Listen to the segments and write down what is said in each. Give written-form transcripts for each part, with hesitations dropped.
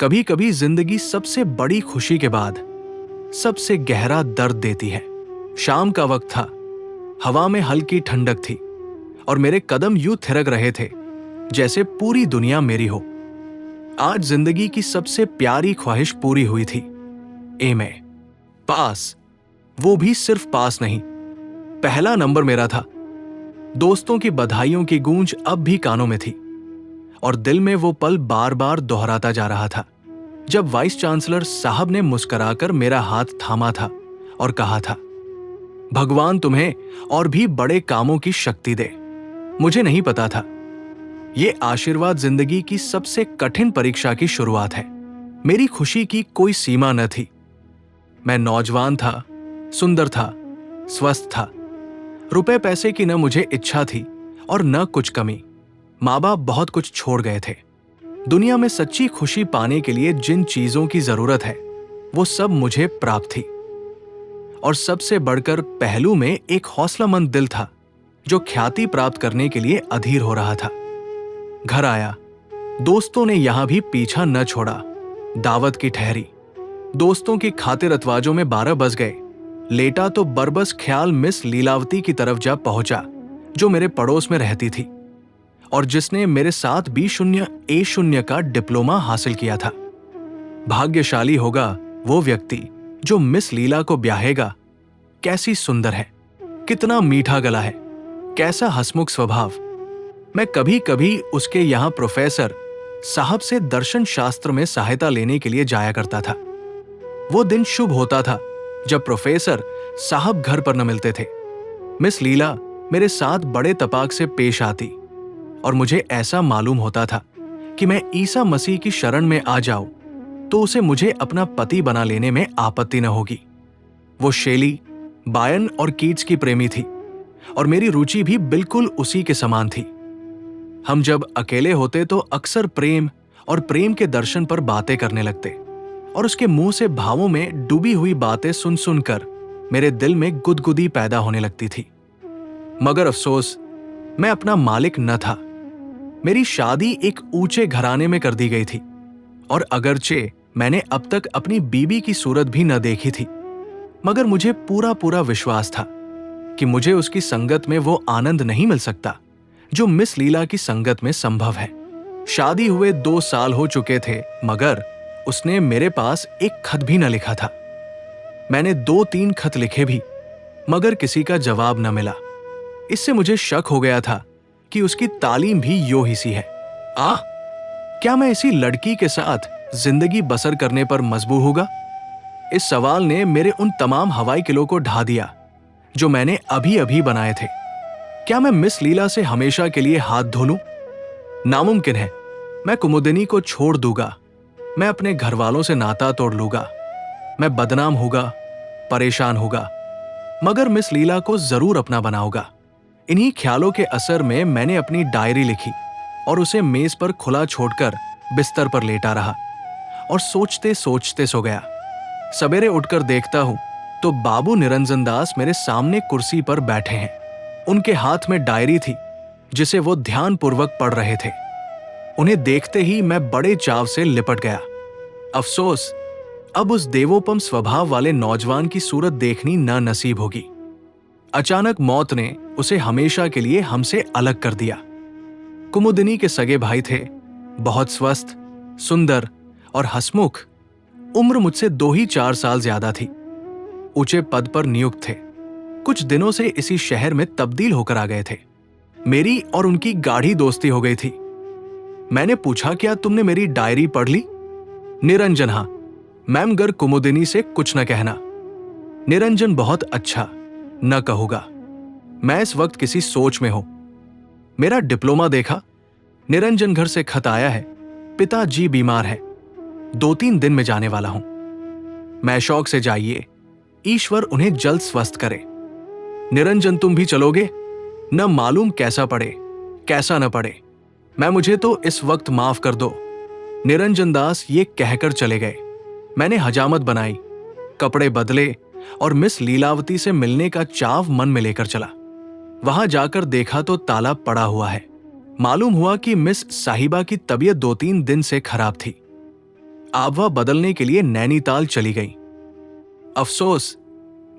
कभी कभी जिंदगी सबसे बड़ी खुशी के बाद सबसे गहरा दर्द देती है। शाम का वक्त था, हवा में हल्की ठंडक थी और मेरे कदम यूं थिरक रहे थे जैसे पूरी दुनिया मेरी हो। आज जिंदगी की सबसे प्यारी ख्वाहिश पूरी हुई थी। एमए पास, वो भी सिर्फ पास नहीं, पहला नंबर मेरा था। दोस्तों की बधाइयों की गूंज अब भी कानों में थी और दिल में वो पल बार बार दोहराता जा रहा था जब वाइस चांसलर साहब ने मुस्कुराकर मेरा हाथ थामा था और कहा था, भगवान तुम्हें और भी बड़े कामों की शक्ति दे। मुझे नहीं पता था ये आशीर्वाद जिंदगी की सबसे कठिन परीक्षा की शुरुआत है। मेरी खुशी की कोई सीमा न थी। मैं नौजवान था, सुंदर था, स्वस्थ था। रुपए पैसे की न मुझे इच्छा थी और न कुछ कमी। माँ बाप बहुत कुछ छोड़ गए थे। दुनिया में सच्ची खुशी पाने के लिए जिन चीजों की जरूरत है वो सब मुझे प्राप्त थी। और सबसे बढ़कर पहलू में एक हौसलामंद दिल था जो ख्याति प्राप्त करने के लिए अधीर हो रहा था। घर आया, दोस्तों ने यहां भी पीछा न छोड़ा। दावत की ठहरी, दोस्तों की खातिर अतवाजों में 12 बज गए। लेटा तो बरबस ख्याल मिस लीलावती की तरफ जा पहुंचा जो मेरे पड़ोस में रहती थी और जिसने मेरे साथ B0 A0 का डिप्लोमा हासिल किया था। भाग्यशाली होगा वो व्यक्ति जो मिस लीला को ब्याहेगा। कैसी सुंदर है, कितना मीठा गला है, कैसा हंसमुख स्वभाव। मैं कभी कभी उसके यहां प्रोफेसर साहब से दर्शन शास्त्र में सहायता लेने के लिए जाया करता था। वो दिन शुभ होता था जब प्रोफेसर साहब घर पर न मिलते थे। मिस लीला मेरे साथ बड़े तपाक से पेश आती और मुझे ऐसा मालूम होता था कि मैं ईसा मसीह की शरण में आ जाऊं तो उसे मुझे अपना पति बना लेने में आपत्ति न होगी। वो शेली, बायन और कीट्स की प्रेमी थी और मेरी रुचि भी बिल्कुल उसी के समान थी। हम जब अकेले होते तो अक्सर प्रेम और प्रेम के दर्शन पर बातें करने लगते और उसके मुंह से भावों में डूबी हुई बातें सुन सुनकर मेरे दिल में गुदगुदी पैदा होने लगती थी। मगर अफसोस, मैं अपना मालिक न था। मेरी शादी एक ऊंचे घराने में कर दी गई थी और अगरचे मैंने अब तक अपनी बीबी की सूरत भी न देखी थी, मगर मुझे पूरा पूरा विश्वास था कि मुझे उसकी संगत में वो आनंद नहीं मिल सकता जो मिस लीला की संगत में संभव है। शादी हुए 2 साल हो चुके थे मगर उसने मेरे पास एक खत भी न लिखा था। मैंने 2-3 खत लिखे भी मगर किसी का जवाब न मिला। इससे मुझे शक हो गया था कि उसकी तालीम भी यो ही सी है। क्या मैं इसी लड़की के साथ जिंदगी बसर करने पर मजबूर होगा? इस सवाल ने मेरे उन तमाम हवाई किलों को ढा दिया जो मैंने अभी अभी बनाए थे। क्या मैं मिस लीला से हमेशा के लिए हाथ धो लूं? नामुमकिन है। मैं कुमुदिनी को छोड़ दूंगा, मैं अपने घर वालों से नाता तोड़ लूंगा, मैं बदनाम होगा, परेशान होगा, मगर मिस लीला को जरूर अपना बनाऊंगा। इन्हीं ख्यालों के असर में मैंने अपनी डायरी लिखी और उसे मेज पर खुला छोड़कर बिस्तर पर लेटा रहा और सोचते सोचते सो गया। सवेरे उठकर देखता हूं तो बाबू निरंजन दास मेरे सामने कुर्सी पर बैठे हैं। उनके हाथ में डायरी थी जिसे वो ध्यानपूर्वक पढ़ रहे थे। उन्हें देखते ही मैं बड़े चाव से लिपट गया। अफसोस, अब उस देवोपम स्वभाव वाले नौजवान की सूरत देखनी ना नसीब होगी। अचानक मौत ने उसे हमेशा के लिए हमसे अलग कर दिया। कुमुदिनी के सगे भाई थे, बहुत स्वस्थ, सुंदर और हंसमुख। उम्र मुझसे 2 ही 4 साल ज्यादा थी। ऊंचे पद पर नियुक्त थे। कुछ दिनों से इसी शहर में तब्दील होकर आ गए थे। मेरी और उनकी गाढ़ी दोस्ती हो गई थी। मैंने पूछा, क्या तुमने मेरी डायरी पढ़ ली? निरंजन, हाँ मैम, गर कुमुदिनी से कुछ न कहना। निरंजन, बहुत अच्छा, न कहूंगा। मैं इस वक्त किसी सोच में हूं। मेरा डिप्लोमा देखा? निरंजन, घर से खत आया है, पिताजी बीमार है, 2-3 दिन में जाने वाला हूं। मैं शौक से जाइए, ईश्वर उन्हें जल्द स्वस्थ करे। निरंजन, तुम भी चलोगे? न मालूम कैसा पड़े कैसा न पड़े। मैं, मुझे तो इस वक्त माफ कर दो। निरंजन दास ये कहकर चले गए। मैंने हजामत बनाई, कपड़े बदले और मिस लीलावती से मिलने का चाव मन में लेकर चला। वहां जाकर देखा तो ताला पड़ा हुआ है। मालूम हुआ कि मिस साहिबा की तबीयत 2-3 दिन से खराब थी। आबवा बदलने के लिए नैनीताल चली गई। अफसोस,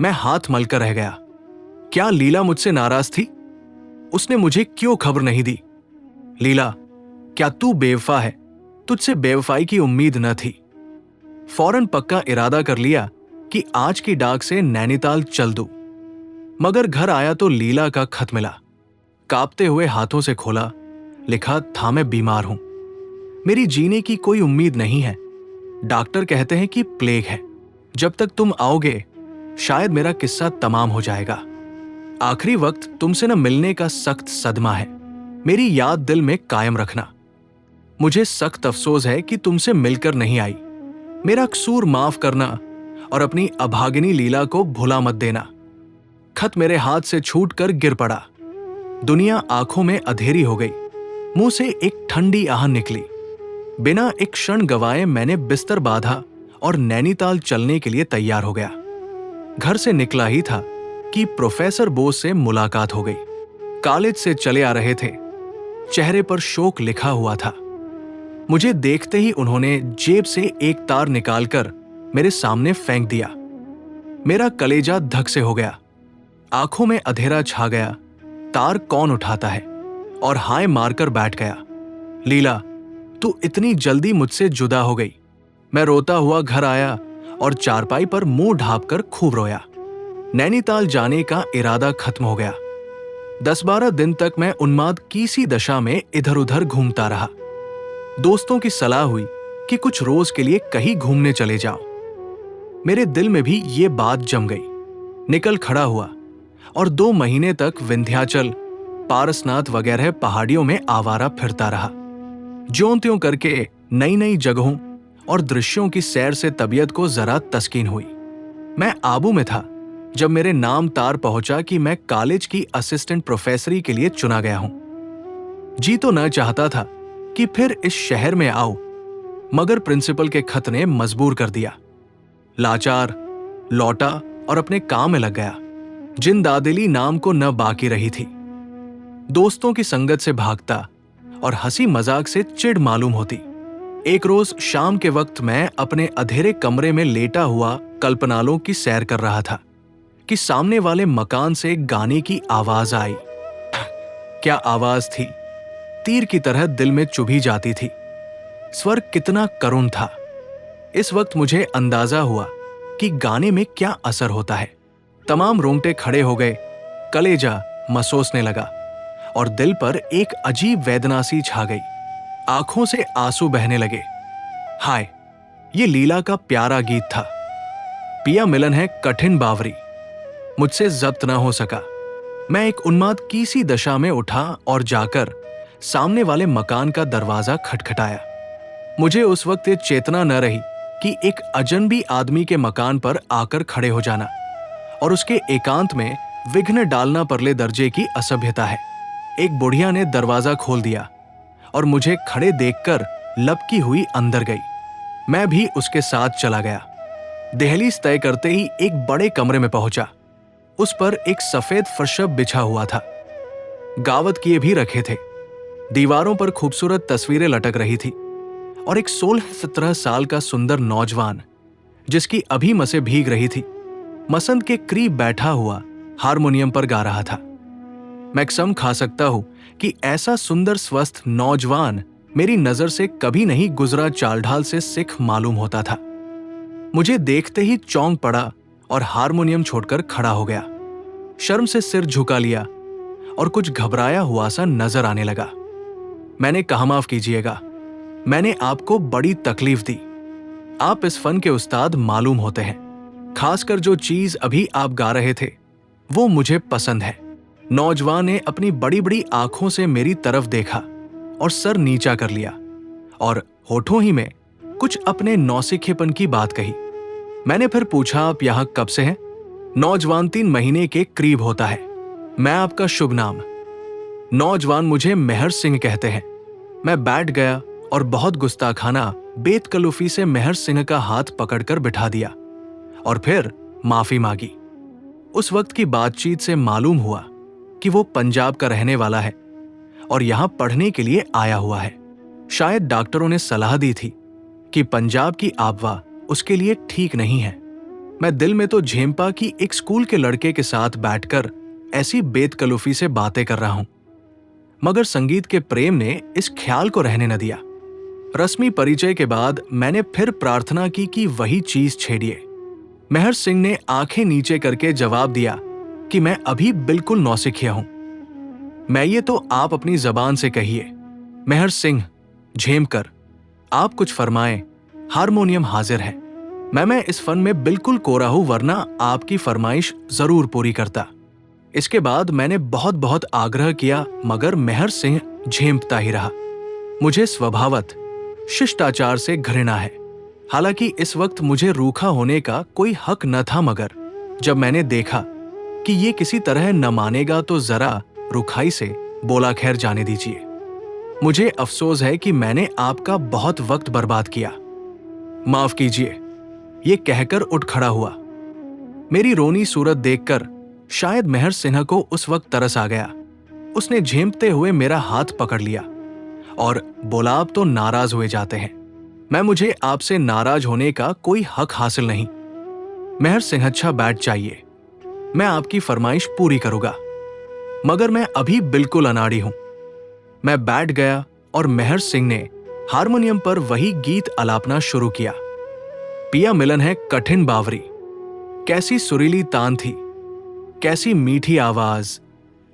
मैं हाथ मलकर रह गया। क्या लीला मुझसे नाराज थी? उसने मुझे क्यों खबर नहीं दी? लीला, क्या तू बेवफा है? तुझसे बेवफाई की उम्मीद न थी। फौरन पक्का इरादा कर लिया कि आज की डाक से नैनीताल चल दूं। मगर घर आया तो लीला का खत मिला। कांपते हुए हाथों से खोला। लिखा था, मैं बीमार हूं, मेरी जीने की कोई उम्मीद नहीं है। डॉक्टर कहते हैं कि प्लेग है। जब तक तुम आओगे शायद मेरा किस्सा तमाम हो जाएगा। आखिरी वक्त तुमसे न मिलने का सख्त सदमा है। मेरी याद दिल में कायम रखना। मुझे सख्त अफसोस है कि तुमसे मिलकर नहीं आई। मेरा कसूर माफ करना और अपनी अभागिनी लीला को भुला मत देना। खत मेरे हाथ से छूटकर गिर पड़ा। दुनिया आंखों में अंधेरी हो गई। मुंह से एक ठंडी आहन निकली। बिना एक क्षण गवाए मैंने बिस्तर बांधा और नैनीताल चलने के लिए तैयार हो गया। घर से निकला ही था कि प्रोफेसर बोस से मुलाकात हो गई। कॉलेज से चले आ रहे थे। चेहरे पर शोक लिखा हुआ था। मुझे देखते ही उन्होंने जेब से एक तार निकालकर मेरे सामने फेंक दिया। मेरा कलेजा धक से हो गया। आंखों में अंधेरा छा गया। तार कौन उठाता है? और हाय मारकर बैठ गया। लीला, तू इतनी जल्दी मुझसे जुदा हो गई। मैं रोता हुआ घर आया और चारपाई पर मुंह ढांपकर खूब रोया। नैनीताल जाने का इरादा खत्म हो गया। 10-12 दिन तक मैं उन्माद की सी दशा में इधर उधर घूमता रहा। दोस्तों की सलाह हुई कि कुछ रोज के लिए कहीं घूमने चले जाओ। मेरे दिल में भी ये बात जम गई। निकल खड़ा हुआ और 2 महीने तक विंध्याचल, पारसनाथ वगैरह पहाड़ियों में आवारा फिरता रहा। ज्यों-त्यों करके नई नई जगहों और दृश्यों की सैर से तबीयत को जरा तस्कीन हुई। मैं आबू में था जब मेरे नाम तार पहुंचा कि मैं कॉलेज की असिस्टेंट प्रोफेसरी के लिए चुना गया हूं। जी तो न चाहता था कि फिर इस शहर में आऊं, मगर प्रिंसिपल के खत ने मजबूर कर दिया। लाचार लौटा और अपने काम में लग गया। जिंदादिली नाम को न बाकी रही थी। दोस्तों की संगत से भागता और हंसी मजाक से चिढ़ मालूम होती। एक रोज शाम के वक्त मैं अपने अधेरे कमरे में लेटा हुआ कल्पनालों की सैर कर रहा था कि सामने वाले मकान से गाने की आवाज आई। क्या आवाज थी! तीर की तरह दिल में चुभी जाती थी। स्वर कितना करुण था। इस वक्त मुझे अंदाजा हुआ कि गाने में क्या असर होता है। तमाम रोंगटे खड़े हो गए। कलेजा महसूसने लगा और दिल पर एक अजीब वेदना सी छा गई। आंखों से आंसू बहने लगे। हाय, ये लीला का प्यारा गीत था। पिया मिलन है कठिन बावरी। मुझसे जब्त न हो सका। मैं एक उन्माद की सी दशा में उठा और जाकर सामने वाले मकान का दरवाजा खटखटाया। मुझे उस वक्त ये चेतना न रही कि एक अजनबी आदमी के मकान पर आकर खड़े हो जाना और उसके एकांत में विघ्न डालना परले दर्जे की असभ्यता है। एक बुढ़िया ने दरवाजा खोल दिया और मुझे खड़े देखकर लपकी हुई अंदर गई। मैं भी उसके साथ चला गया। दहलीज तय करते ही एक बड़े कमरे में पहुंचा। उस पर एक सफेद फर्श बिछा हुआ था। गावत किए भी रखे थे। दीवारों पर खूबसूरत तस्वीरें लटक रही थी और एक 16-17 साल का सुंदर नौजवान, जिसकी अभी मसें भीग रही थी, मसंद के करीब बैठा हुआ हारमोनियम पर गा रहा था। मैं कसम खा सकता हूं कि ऐसा सुंदर स्वस्थ नौजवान मेरी नजर से कभी नहीं गुजरा चालढाल से सिख मालूम होता था। मुझे देखते ही चौंक पड़ा और हारमोनियम छोड़कर खड़ा हो गया। शर्म से सिर झुका लिया और कुछ घबराया हुआ सा नजर आने लगा। मैंने कहा, माफ कीजिएगा, मैंने आपको बड़ी तकलीफ दी। आप इस फन के उस्ताद मालूम होते हैं। खासकर जो चीज अभी आप गा रहे थे वो मुझे पसंद है। नौजवान ने अपनी बड़ी बड़ी आंखों से मेरी तरफ देखा और सर नीचा कर लिया और होठों ही में कुछ अपने नौसिखिएपन की बात कही। मैंने फिर पूछा, आप यहां कब से हैं? नौजवान 3 महीने के करीब होता है। मैं आपका शुभ नाम? नौजवान मुझे मेहर सिंह कहते हैं। मैं बैठ गया और बहुत गुस्ताखाना बेतकल्लुफी से मेहर सिंह का हाथ पकड़कर बिठा दिया और फिर माफी मांगी। उस वक्त की बातचीत से मालूम हुआ कि वो पंजाब का रहने वाला है और यहां पढ़ने के लिए आया हुआ है। शायद डॉक्टरों ने सलाह दी थी कि पंजाब की आबवा उसके लिए ठीक नहीं है। मैं दिल में तो झेंपा कि एक स्कूल के लड़के के साथ बैठकर ऐसी बेतकल्लुफी से बातें कर रहा हूं, मगर संगीत के प्रेम ने इस ख्याल को रहने न दिया। रस्मी परिचय के बाद मैंने फिर प्रार्थना की कि वही चीज छेड़िए। मेहर सिंह ने आंखें नीचे करके जवाब दिया कि मैं अभी बिल्कुल नौसिखिया हूं। मैं ये तो आप अपनी जबान से कहिए। मेहर सिंह, झेम कर, आप कुछ फरमाएं, हारमोनियम हाजिर है। मैं इस फन में बिल्कुल कोरा हूं, वरना आपकी फरमाइश जरूर पूरी करता। इसके बाद मैंने बहुत बहुत आग्रह किया, मगर मेहर सिंह झेमता ही रहा। मुझे स्वभावत शिष्टाचार से घृणा है, हालांकि इस वक्त मुझे रूखा होने का कोई हक न था, मगर जब मैंने देखा कि ये किसी तरह न मानेगा तो जरा रुखाई से बोला, खैर जाने दीजिए। मुझे अफसोस है कि मैंने आपका बहुत वक्त बर्बाद किया, माफ कीजिए। ये कहकर उठ खड़ा हुआ। मेरी रोनी सूरत देखकर शायद मेहर सिन्हा को उस वक्त तरस आ गया। उसने झेमते हुए मेरा हाथ पकड़ लिया और बोला, आप तो नाराज हुए जाते हैं। मुझे आपसे नाराज होने का कोई हक हासिल नहीं। मेहर सिंह, अच्छा बैठ जाइए, मैं आपकी फरमाइश पूरी करूंगा, मगर मैं अभी बिल्कुल अनाड़ी हूं। मैं बैठ गया और मेहर सिंह ने हारमोनियम पर वही गीत अलापना शुरू किया। पिया मिलन है कठिन बावरी। कैसी सुरीली तान थी, कैसी मीठी आवाज,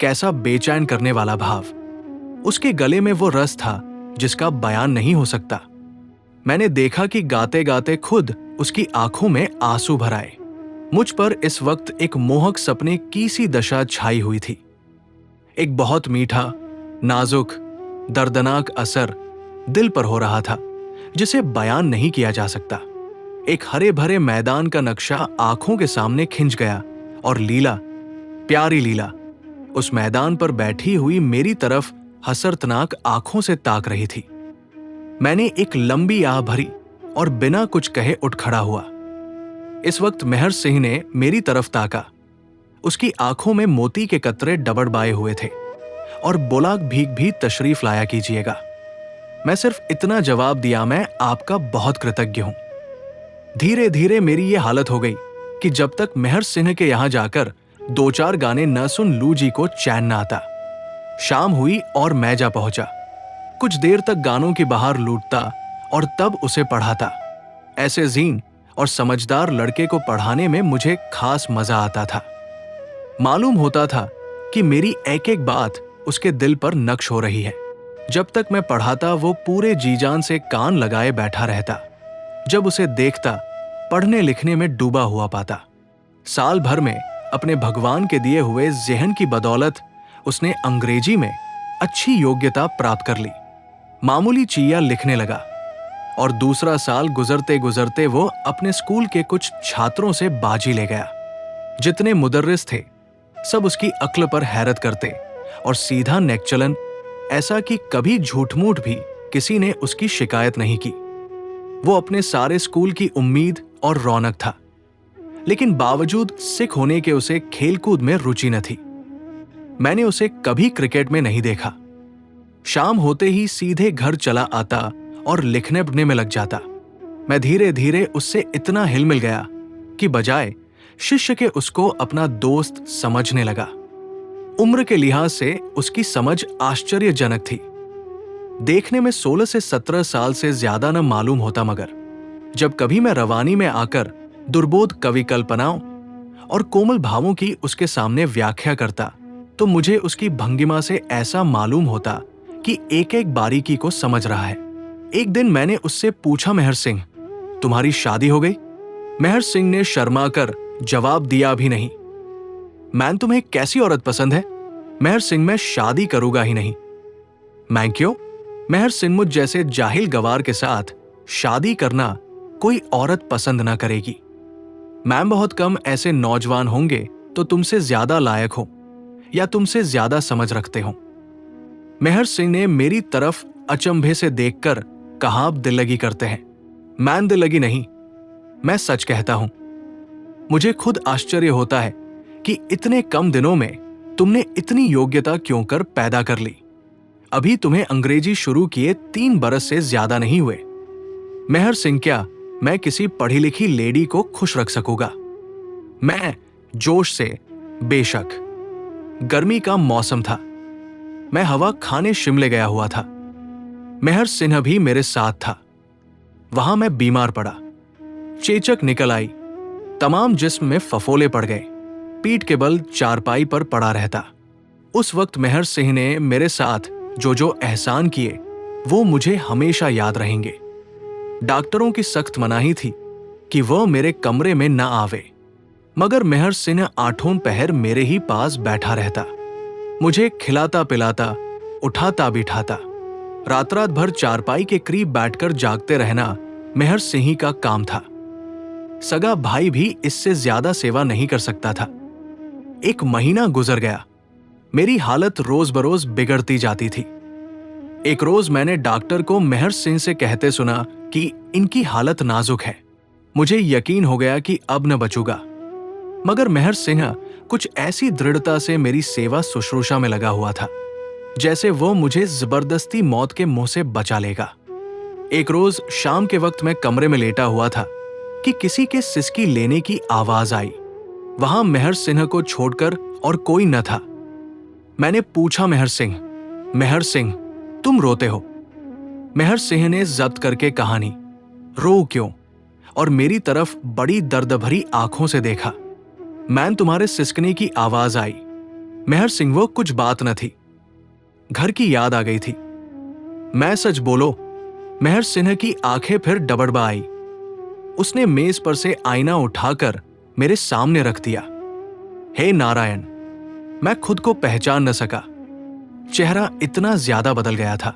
कैसा बेचैन करने वाला भाव। उसके गले में वो रस था जिसका बयान नहीं हो सकता। मैंने देखा कि गाते गाते खुद उसकी आंखों में आंसू भर आए। मुझ पर इस वक्त एक मोहक सपने की सी दशा छाई हुई थी। एक बहुत मीठा, नाजुक, दर्दनाक असर दिल पर हो रहा था, जिसे बयान नहीं किया जा सकता। एक हरे भरे मैदान का नक्शा आंखों के सामने खिंच गया और लीला, प्यारी लीला, उस मैदान पर बैठी हुई मेरी तरफ हसरतनाक आंखों से ताक रही थी। मैंने एक लंबी आह भरी और बिना कुछ कहे उठ खड़ा हुआ। इस वक्त मेहर सिंह ने मेरी तरफ ताका। उसकी आंखों में मोती के कतरे डबडबाए हुए थे और बोला, भीख भी तशरीफ लाया कीजिएगा। मैं सिर्फ इतना जवाब दिया, मैं आपका बहुत कृतज्ञ हूं। धीरे धीरे मेरी ये हालत हो गई कि जब तक मेहर सिंह के यहां जाकर 2-4 गाने न सुन लू जी को चैन न आता। शाम हुई और मैं जा पहुंचा। कुछ देर तक गानों की बहार लूटता और तब उसे पढ़ाता। ऐसे जीन और समझदार लड़के को पढ़ाने में मुझे खास मजा आता था। मालूम होता था कि मेरी एक एक बात उसके दिल पर नक्श हो रही है। जब तक मैं पढ़ाता वो पूरे जीजान से कान लगाए बैठा रहता। जब उसे देखता पढ़ने लिखने में डूबा हुआ पाता। साल भर में अपने भगवान के दिए हुए ज़हन की बदौलत उसने अंग्रेजी में अच्छी योग्यता प्राप्त कर ली। मामूली चीया लिखने लगा और दूसरा साल गुजरते गुजरते वो अपने स्कूल के कुछ छात्रों से बाजी ले गया। जितने मुदर्रिस थे सब उसकी अक्ल पर हैरत करते और सीधा नेक चलन, ऐसा कि कभी झूठ मूठ भी किसी ने उसकी शिकायत नहीं की। वो अपने सारे स्कूल की उम्मीद और रौनक था, लेकिन बावजूद सिख होने के उसे खेलकूद में रुचि न थी। मैंने उसे कभी क्रिकेट में नहीं देखा। शाम होते ही सीधे घर चला आता और लिखने पढ़ने में लग जाता। मैं धीरे धीरे उससे इतना हिल मिल गया कि बजाय शिष्य के उसको अपना दोस्त समझने लगा। उम्र के लिहाज से उसकी समझ आश्चर्यजनक थी। देखने में 16 से 17 साल से ज्यादा न मालूम होता, मगर जब कभी मैं रवानी में आकर दुर्बोध कवि कल्पनाओं और कोमल भावों की उसके सामने व्याख्या करता तो मुझे उसकी भंगिमा से ऐसा मालूम होता कि एक एक बारीकी को समझ रहा है। एक दिन मैंने उससे पूछा, मेहर सिंह, तुम्हारी शादी हो गई? मेहर सिंह ने शर्माकर जवाब दिया भी नहीं। मैं, तुम्हें कैसी औरत पसंद है? मेहर सिंह, मैं शादी करूंगा ही नहीं। मैं, क्यों? मेहर सिंह, मुझ जैसे जाहिल गवार के साथ शादी करना कोई औरत पसंद ना करेगी। मैम, बहुत कम ऐसे नौजवान होंगे तो तुमसे ज्यादा लायक हो या तुमसे ज्यादा समझ रखते हो। मेहर सिंह ने मेरी तरफ अचंभे से देखकर कहा, आप दिल लगी करते हैं। मैं दिल लगी नहीं, मैं सच कहता हूं। मुझे खुद आश्चर्य होता है कि इतने कम दिनों में तुमने इतनी योग्यता क्यों कर पैदा कर ली। अभी तुम्हें अंग्रेजी शुरू किए 3 बरस से ज्यादा नहीं हुए। मेहर सिंह, क्या मैं किसी पढ़ी लिखी लेडी को खुश रख सकूंगा? मैं जोश से, बेशक। गर्मी का मौसम था। मैं हवा खाने शिमले गया हुआ था। मेहर सिन्हा भी मेरे साथ था। वहां मैं बीमार पड़ा। चेचक निकल आई। तमाम जिस्म में फफोले पड़ गए। पीठ के बल चारपाई पर पड़ा रहता। उस वक्त मेहर सिंह ने मेरे साथ जो जो एहसान किए वो मुझे हमेशा याद रहेंगे। डॉक्टरों की सख्त मनाही थी कि वह मेरे कमरे में न आवे, मगर मेहर सिंह आठों पहर मेरे ही पास बैठा रहता। मुझे खिलाता पिलाता, उठाता बिठाता। रात रात भर चारपाई के करीब बैठकर जागते रहना मेहर सिंह का काम था। सगा भाई भी इससे ज्यादा सेवा नहीं कर सकता था। एक महीना गुजर गया। मेरी हालत रोज बरोज बिगड़ती जाती थी। एक रोज मैंने डॉक्टर को मेहर सिंह से कहते सुना कि इनकी हालत नाजुक है। मुझे यकीन हो गया कि अब न बचूंगा, मगर मेहर सिंह कुछ ऐसी दृढ़ता से मेरी सेवा शुश्रूषा में लगा हुआ था जैसे वो मुझे जबरदस्ती मौत के मुंह से बचा लेगा। एक रोज शाम के वक्त मैं कमरे में लेटा हुआ था कि किसी के सिसकी लेने की आवाज आई। वहां मेहर सिंह को छोड़कर और कोई न था। मैंने पूछा, मेहर सिंह, तुम रोते हो? मेहर सिंह ने जब्त करके कहानी, रो क्यों? और मेरी तरफ बड़ी दर्द भरी आंखों से देखा। मैन तुम्हारे सिसकने की आवाज आई। मेहर सिंह, वो कुछ बात न थी, घर की याद आ गई थी। मैं सच बोलो। मेहर सिंह की आंखें फिर डबडबा आई। उसने मेज पर से आईना उठाकर मेरे सामने रख दिया। हे नारायण! मैं खुद को पहचान न सका। चेहरा इतना ज्यादा बदल गया था।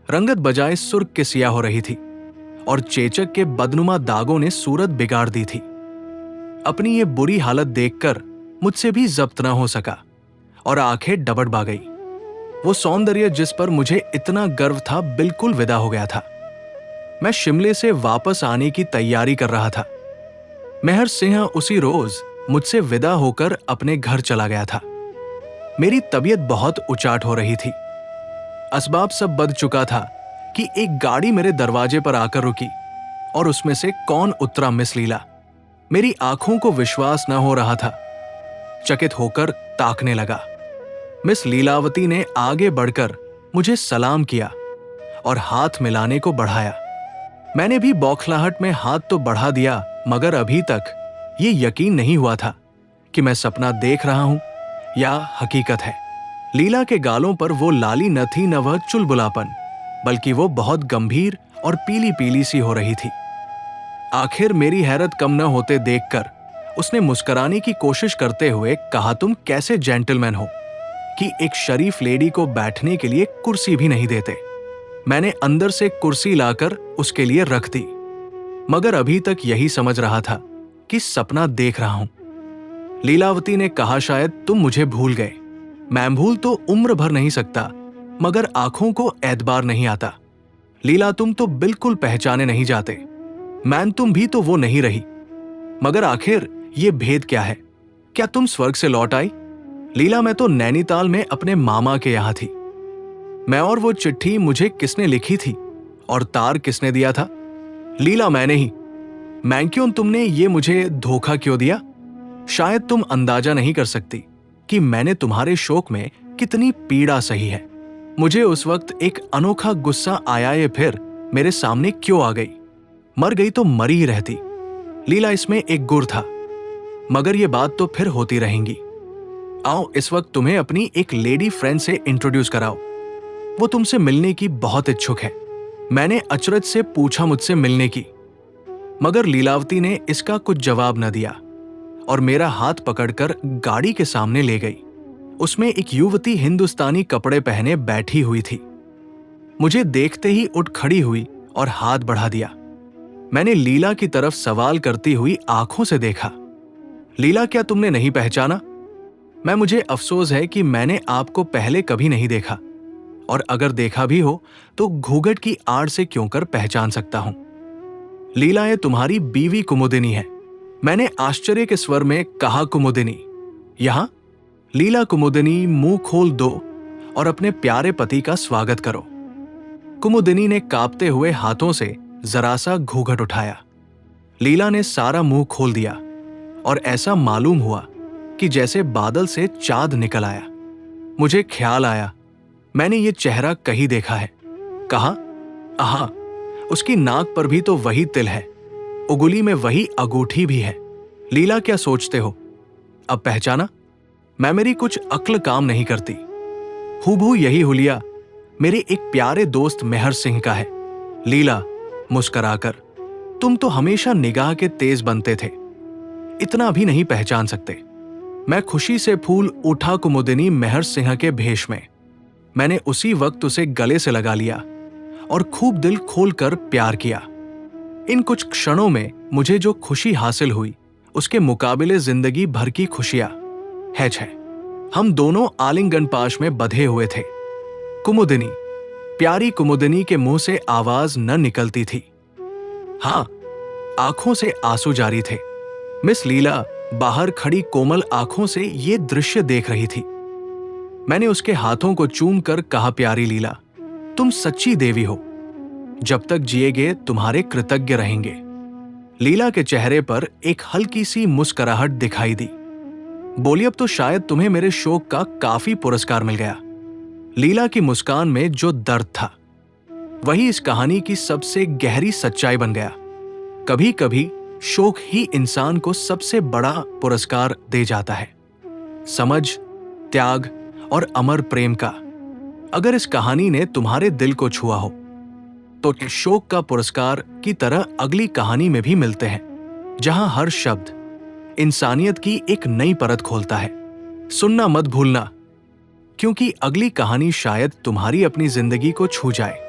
रंगत बजाय सुर्ख के सिया हो रही थी और चेचक के बदनुमा दागों ने सूरत बिगाड़ दी थी। अपनी ये बुरी हालत देखकर मुझसे भी जब्त न हो सका और आंखें डबडबा गई। वो सौंदर्य जिस पर मुझे इतना गर्व था बिल्कुल विदा हो गया था। मैं शिमले से वापस आने की तैयारी कर रहा था। मेहर सिंह उसी रोज मुझसे विदा होकर अपने घर चला गया था। मेरी तबीयत बहुत उचाट हो रही थी। असबाब सब बद चुका था कि एक गाड़ी मेरे दरवाजे पर आकर रुकी और उसमें से कौन उतरा? मिस लीला। मेरी आंखों को विश्वास न हो रहा था। चकित होकर ताकने लगा। मिस लीलावती ने आगे बढ़कर मुझे सलाम किया और हाथ मिलाने को बढ़ाया। मैंने भी बौखलाहट में हाथ तो बढ़ा दिया, मगर अभी तक ये यकीन नहीं हुआ था कि मैं सपना देख रहा हूं या हकीकत है। लीला के गालों पर वो लाली न थी न वह चुलबुलापन, बल्कि वो बहुत गंभीर और पीली पीली सी हो रही थी। आखिर मेरी हैरत कम न होते देखकर उसने मुस्कुराने की कोशिश करते हुए कहा, तुम कैसे जेंटलमैन हो कि एक शरीफ लेडी को बैठने के लिए कुर्सी भी नहीं देते। मैंने अंदर से कुर्सी लाकर उसके लिए रख दी, मगर अभी तक यही समझ रहा था कि सपना देख रहा हूं। लीलावती ने कहा, शायद तुम मुझे भूल गए। मैं भूल तो उम्र भर नहीं सकता, मगर आंखों को एतबार नहीं आता। लीला, तुम तो बिल्कुल पहचाने नहीं जाते। मैन, तुम भी तो वो नहीं रही। मगर आखिर ये भेद क्या है? क्या तुम स्वर्ग से लौट आई? लीला, मैं तो नैनीताल में अपने मामा के यहां थी। मैं और वो चिट्ठी मुझे किसने लिखी थी और तार किसने दिया था? लीला, मैंने ही। मैं क्यों? तुमने ये मुझे धोखा क्यों दिया? शायद तुम अंदाजा नहीं कर सकती कि मैंने तुम्हारे शोक में कितनी पीड़ा सही है। मुझे उस वक्त एक अनोखा गुस्सा आया, ये फिर मेरे सामने क्यों आ गई? मर गई तो मरी ही रहती। लीला, इसमें एक गुर था, मगर ये बात तो फिर होती रहेंगी। आओ, इस वक्त तुम्हें अपनी एक लेडी फ्रेंड से इंट्रोड्यूस कराओ। वो तुमसे मिलने की बहुत इच्छुक है। मैंने अचरज से पूछा मुझसे मिलने की, मगर लीलावती ने इसका कुछ जवाब न दिया और मेरा हाथ पकड़कर गाड़ी के सामने ले गई। उसमें एक युवती हिंदुस्तानी कपड़े पहने बैठी हुई थी। मुझे देखते ही उठ खड़ी हुई और हाथ बढ़ा दिया। मैंने लीला की तरफ सवाल करती हुई आंखों से देखा। लीला, क्या तुमने नहीं पहचाना? मुझे अफसोस है कि मैंने आपको पहले कभी नहीं देखा, और अगर देखा भी हो तो घूंघट की आड़ से क्यों कर पहचान सकता हूं। लीला, ये तुम्हारी बीवी कुमुदिनी है। मैंने आश्चर्य के स्वर में कहा, कुमुदिनी यहां? लीला, कुमुदिनी, मुंह खोल दो और अपने प्यारे पति का स्वागत करो। कुमुदिनी ने कांपते हुए हाथों से जरा सा घूंघट उठाया। लीला ने सारा मुंह खोल दिया और ऐसा मालूम हुआ कि जैसे बादल से चांद निकल आया। मुझे ख्याल आया, मैंने ये चेहरा कहीं देखा है। कहा, आहा, उसकी नाक पर भी तो वही तिल है, उंगली में वही अंगूठी भी है। लीला, क्या सोचते हो? अब पहचाना? मेरी कुछ अक्ल काम नहीं करती। हूबहू यही हुलिया मेरे एक प्यारे दोस्त मेहर सिंह का है। लीला मुस्कराकर, तुम तो हमेशा निगाह के तेज बनते थे, इतना भी नहीं पहचान सकते। मैं खुशी से फूल उठा कुमुदिनी मेहर सिंह के भेष में। मैंने उसी वक्त उसे गले से लगा लिया और खूब दिल खोलकर प्यार किया। इन कुछ क्षणों में मुझे जो खुशी हासिल हुई उसके मुकाबले जिंदगी भर की खुशियां है। हम दोनों आलिंगन पाश में बंधे हुए थे। कुमुदिनी, प्यारी कुमुदिनी के मुंह से आवाज न निकलती थी। हां, आंखों से आंसू जारी थे। मिस लीला बाहर खड़ी कोमल आंखों से ये दृश्य देख रही थी। मैंने उसके हाथों को चूम कर कहा, प्यारी लीला, तुम सच्ची देवी हो। जब तक जिएगे तुम्हारे कृतज्ञ रहेंगे। लीला के चेहरे पर एक हल्की सी मुस्कुराहट दिखाई दी। बोली, अब तो शायद तुम्हें मेरे शोक का काफी पुरस्कार मिल गया। लीला की मुस्कान में जो दर्द था वही इस कहानी की सबसे गहरी सच्चाई बन गया। कभी कभी शोक ही इंसान को सबसे बड़ा पुरस्कार दे जाता है, समझ, त्याग और अमर प्रेम का। अगर इस कहानी ने तुम्हारे दिल को छुआ हो तो शोक का पुरस्कार की तरह अगली कहानी में भी मिलते हैं, जहां हर शब्द इंसानियत की एक नई परत खोलता है। सुनना मत भूलना, क्योंकि अगली कहानी शायद तुम्हारी अपनी जिंदगी को छू जाए।